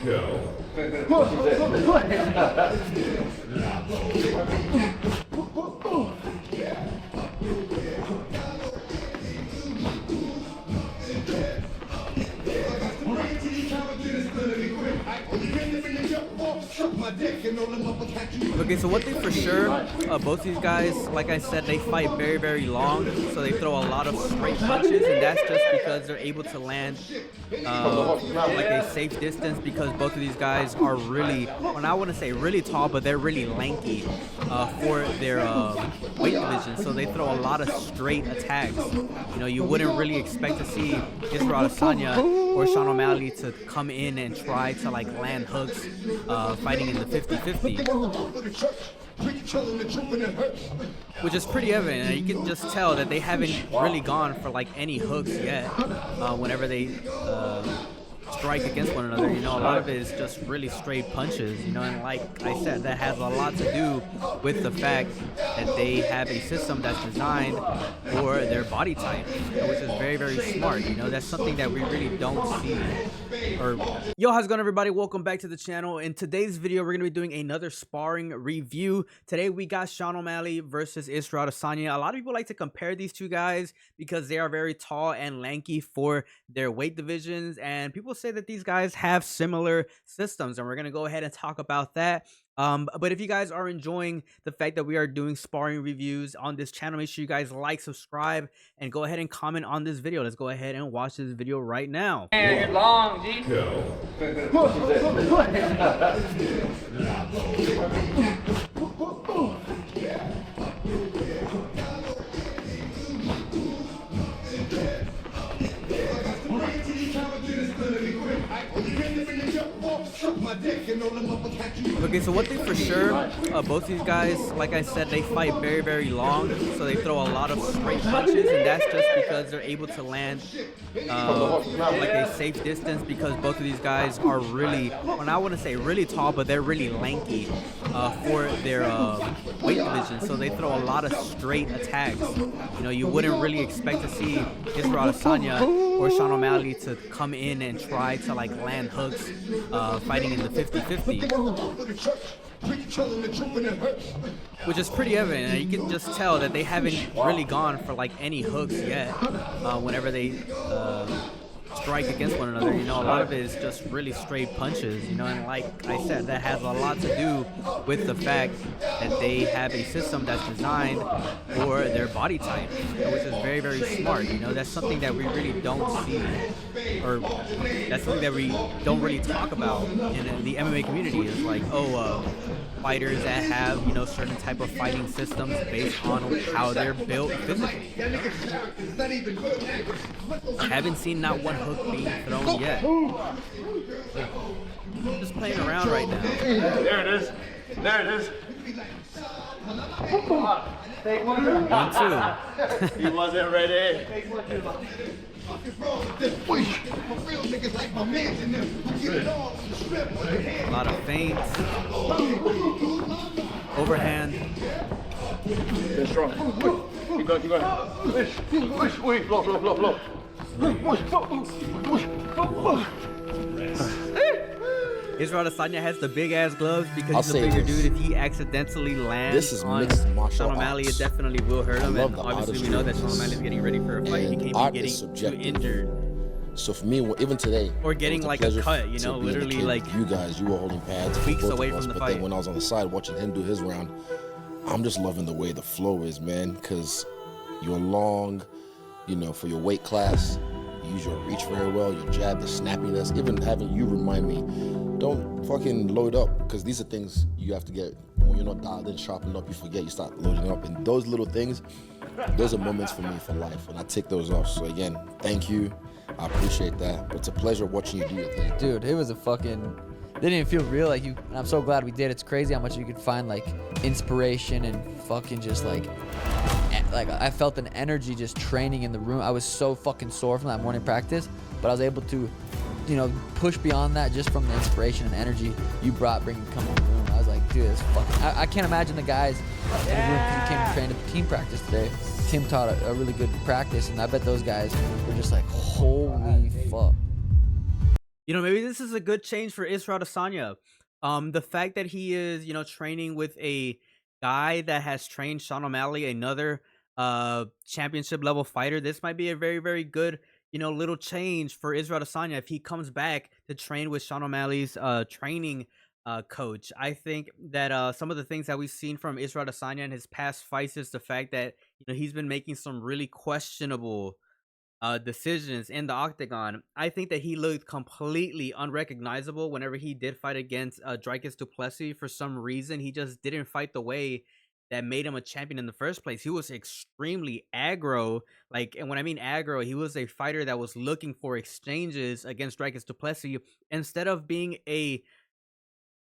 Go. Okay, so one thing for sure, both these guys, like I said, they fight very, very long, so they throw a lot of straight punches, and that's just because they're able to land like a safe distance, because both of these guys are really, well, I want to say really tall, but they're really lanky for their weight division, so they throw a lot of straight attacks. You know, you wouldn't really expect to see Israel Adesanya or Sean O'Malley to come in and try to like land hooks fighting in the 50-50, which is pretty evident, and you can just tell that they haven't really gone for like any hooks yet whenever they strike against one another. You know, a lot of it is just really straight punches, you know, and like I said, that has a lot to do with the fact that they have a system that's designed for their body type, which is very, very smart. You know, that's something that we really don't see. Yo, how's it going, everybody? Welcome back to the channel. In today's video, we're going to be doing another sparring review. Today we got Sean O'Malley versus Israel Adesanya. A lot of people like to compare these two guys because they are very tall and lanky for their weight divisions, and people say that these guys have similar systems, and we're going to go ahead and talk about that. But if you guys are enjoying the fact that we are doing sparring reviews on this channel, make sure you guys like, subscribe, and go ahead and comment on this video. Let's go ahead and watch this video right now. Man, you're long, G. Go. Okay, so one thing for sure, both these guys, like I said, they fight very, very long, so they throw a lot of straight punches, and that's just because they're able to land like a safe distance, because both of these guys are really, well, I want to say really tall, but they're really lanky for their weight division, so they throw a lot of straight attacks. You know, you wouldn't really expect to see Israel Adesanya or Sean O'Malley to come in and try to like land hooks fighting in the 50-50, which is pretty evident, and you can just tell that they haven't really gone for like any hooks yet whenever they strike against one another. You know, a lot of it is just really straight punches, you know, and like I said, that has a lot to do with the fact that they have a system that's designed for their body type, which is very, very smart. You know, that's something that we really don't see, or that's something that we don't really talk about in the MMA community, is like, fighters that have, you know, certain type of fighting systems based on how they're built physically. I haven't seen not one hook being thrown yet. Just playing around right now. There it is. There it is. 1-2. He wasn't ready. A lot of feints. Overhand. Get strong. Keep going, keep going. Push, blow, blow, blow, blow. Israel Adesanya has the big ass gloves because I'll he's a bigger this. dude. If he accidentally lands This is on mixed martial Sean O'Malley, arts. it definitely will hurt him. I love And the obviously, we know that Sean artistry. O'Malley is getting ready for a fight. He And can't art be is getting too subjective. injured. So for me, even today, Or getting it was like a pleasure cut, you to know, be in the literally cage like with you guys, you were holding pads for weeks both away of us, from the but fight. then when I was on the side watching him do his round, I'm just loving the way the flow is, man, because you're long, you know, for your weight class. You use your reach very well, your jab, the snappiness, even having you remind me, don't fucking load up, because these are things you have to get when you're not dialed in, sharpened up, you forget, you start loading up, and those little things, those are moments for me for life, and I take those off. So again, thank you, I appreciate that, but it's a pleasure watching you do your thing. Dude, it was a fucking, didn't even feel real. Like, you, and I'm so glad we did. It's crazy how much you could find like inspiration and fucking just like I felt an energy just training in the room. I was so fucking sore from that morning practice, but I was able to, you know, push beyond that just from the inspiration and energy you brought coming in the room. I was like, dude, it's fucking, I can't imagine the guys in the room, because he came and trained at the team practice today. Tim taught a really good practice, and I bet those guys were just like, holy fuck. Maybe this is a good change for Israel Adesanya. The fact that he is, training with a guy that has trained Sean O'Malley, another championship level fighter, this might be a very, very good, little change for Israel Adesanya if he comes back to train with Sean O'Malley's training coach. I think that some of the things that we've seen from Israel Adesanya in his past fights is the fact that he's been making some really questionable decisions in the octagon. I think that he looked completely unrecognizable whenever he did fight against Dricus du Plessis. For some reason, he just didn't fight the way that made him a champion in the first place. He was extremely aggro. Like, and when I mean aggro, he was a fighter that was looking for exchanges against Dricus du Plessis instead of being a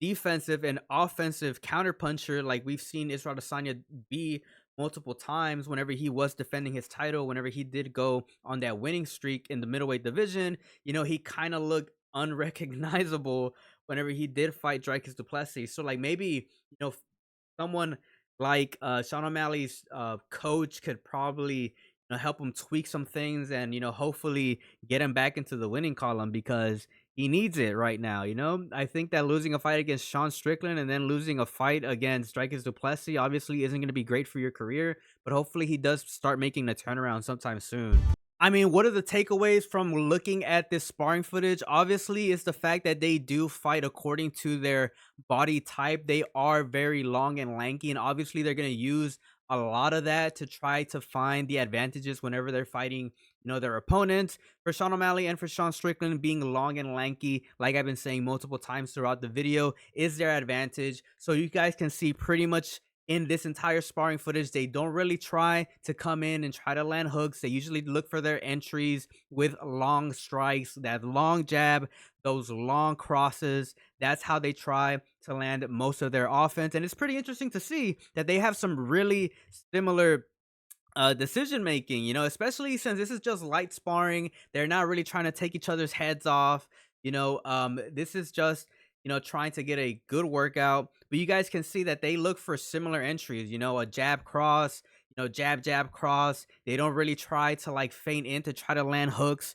defensive and offensive counterpuncher like we've seen Israel Adesanya be multiple times whenever he was defending his title, whenever he did go on that winning streak in the middleweight division. He kind of looked unrecognizable whenever he did fight Dricus du Plessis. So like maybe, someone like Sean O'Malley's coach could probably help him tweak some things and hopefully get him back into the winning column because he needs it right now. I think that losing a fight against Sean Strickland and then losing a fight against Dricus du Plessis obviously isn't going to be great for your career, but hopefully he does start making the turnaround sometime soon. I mean, what are the takeaways from looking at this sparring footage? Obviously, it's the fact that they do fight according to their body type. They are very long and lanky, and obviously, they're going to use a lot of that to try to find the advantages whenever they're fighting, their opponents. For Sean O'Malley and for Sean Strickland, being long and lanky, like I've been saying multiple times throughout the video, is their advantage. So you guys can see pretty much in this entire sparring footage, they don't really try to come in and try to land hooks. They usually look for their entries with long strikes, that long jab, those long crosses. That's how they try to land most of their offense. And it's pretty interesting to see that they have some really similar decision making, especially since this is just light sparring. They're not really trying to take each other's heads off. This is just trying to get a good workout. But you guys can see that they look for similar entries, a jab cross, jab jab cross. They don't really try to like feint in to try to land hooks,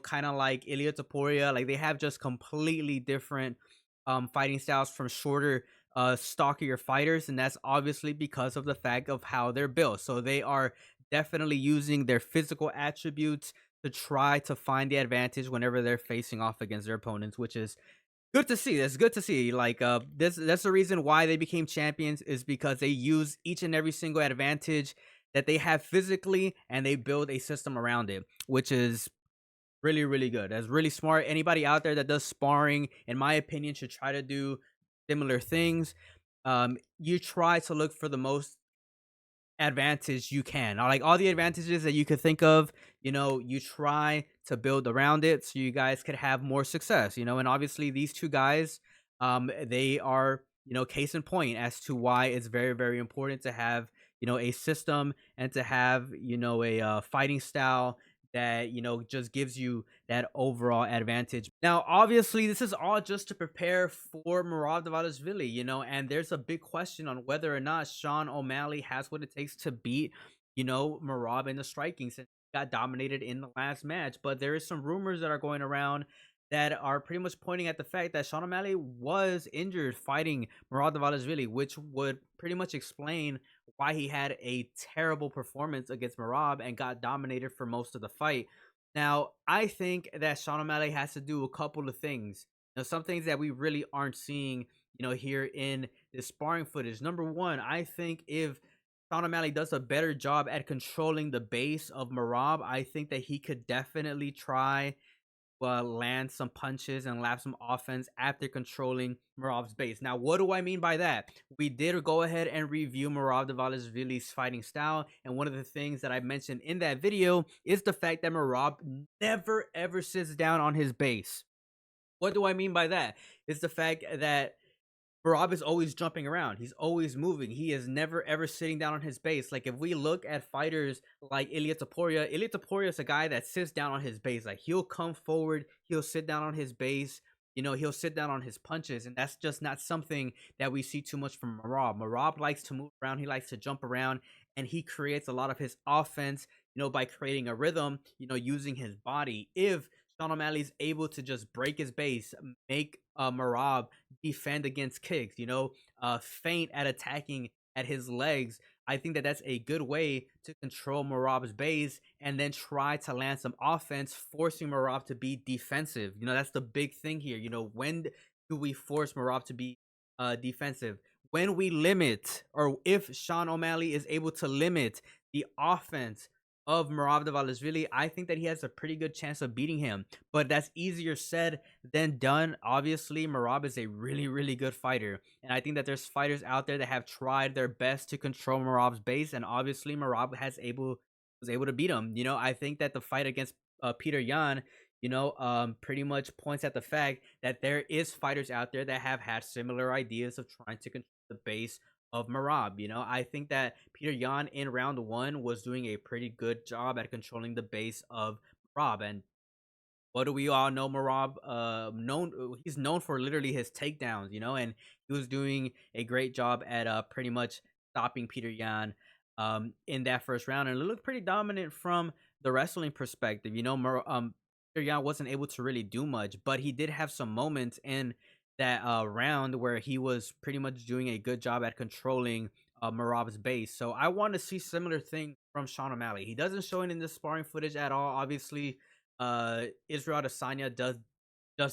kind of like Ilia Topuria. Like they have just completely different fighting styles from shorter stockier fighters, and that's obviously because of the fact of how they're built. So they are definitely using their physical attributes to try to find the advantage whenever they're facing off against their opponents, which is good to see. That's good to see. Like that's the reason why they became champions, is because they use each and every single advantage that they have physically and they build a system around it, which is really, really good. That's really smart. Anybody out there that does sparring, in my opinion, should try to do similar things. You try to look for the most advantage you can. Like all the advantages that you could think of, you try to build around it so you guys could have more success, and obviously these two guys, they are, case in point as to why it's very, very important to have, a system and to have, a fighting style that, just gives you that overall advantage. Now, obviously, this is all just to prepare for Merab Rematch, and there's a big question on whether or not Sean O'Malley has what it takes to beat, Merab in the striking, since he got dominated in the last match. But there is some rumors that are going around that are pretty much pointing at the fact that Sean O'Malley was injured fighting Merab Rematch, which would pretty much explain why he had a terrible performance against Merab and got dominated for most of the fight. Now, I think that Sean O'Malley has to do a couple of things. Some things that we really aren't seeing, here in this sparring footage. Number one, I think if Sean O'Malley does a better job at controlling the base of Merab, I think that he could definitely try land some punches and lap some offense after controlling Merab's base. Now, what do I mean by that? We did go ahead and review Merab Dvalishvili's fighting style, and one of the things that I mentioned in that video is the fact that Merab never ever sits down on his base. What do I mean by that? It's the fact that Merab is always jumping around. He's always moving. He is never ever sitting down on his base. Like if we look at fighters like Ilia Topuria is a guy that sits down on his base. Like he'll come forward, he'll sit down on his base, he'll sit down on his punches, and that's just not something that we see too much from Merab. Merab likes to move around, he likes to jump around, and he creates a lot of his offense, by creating a rhythm, using his body. If Sean O'Malley's able to just break his base, make Merab defend against kicks, feint at attacking at his legs. I think that that's a good way to control Merab's base and then try to land some offense, forcing Merab to be defensive. That's the big thing here. When do we force Merab to be defensive? When we limit, or if Sean O'Malley is able to limit the offense of Merab Dvalishvili, I think that he has a pretty good chance of beating him. But that's easier said than done. Obviously, Merab is a really, really good fighter. And I think that there's fighters out there that have tried their best to control Merab's base. And obviously, Merab was able to beat him. I think that the fight against Peter Yan, pretty much points at the fact that there is fighters out there that have had similar ideas of trying to control the base of Merab. I think that Peter Yan in round 1 was doing a pretty good job at controlling the base of Merab. And what do we all know Merab? He's known for literally his takedowns, and he was doing a great job at pretty much stopping Peter Yan in that first round, and it looked pretty dominant from the wrestling perspective. Peter Yan wasn't able to really do much, but he did have some moments in that round where he was pretty much doing a good job at controlling Merab's base. So I want to see similar thing from Sean O'Malley. He doesn't show it in the sparring footage at all. Obviously, Israel Adesanya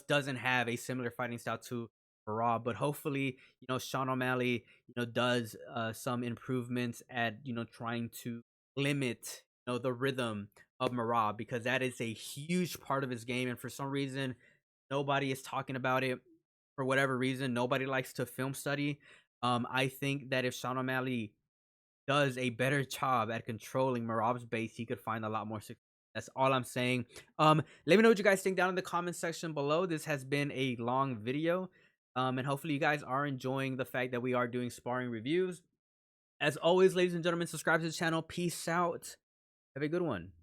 doesn't have a similar fighting style to Merab, but hopefully, Sean O'Malley, does some improvements at trying to limit the rhythm of Merab, because that is a huge part of his game, and for some reason, nobody is talking about it. For whatever reason, nobody likes to film study. I think that if Sean O'Malley does a better job at controlling Merab's base, he could find a lot more success. That's all I'm saying. Let me know what you guys think down in the comment section below. This has been a long video, and hopefully you guys are enjoying the fact that we are doing sparring reviews. As always, ladies and gentlemen, subscribe to the channel. Peace out. Have a good one.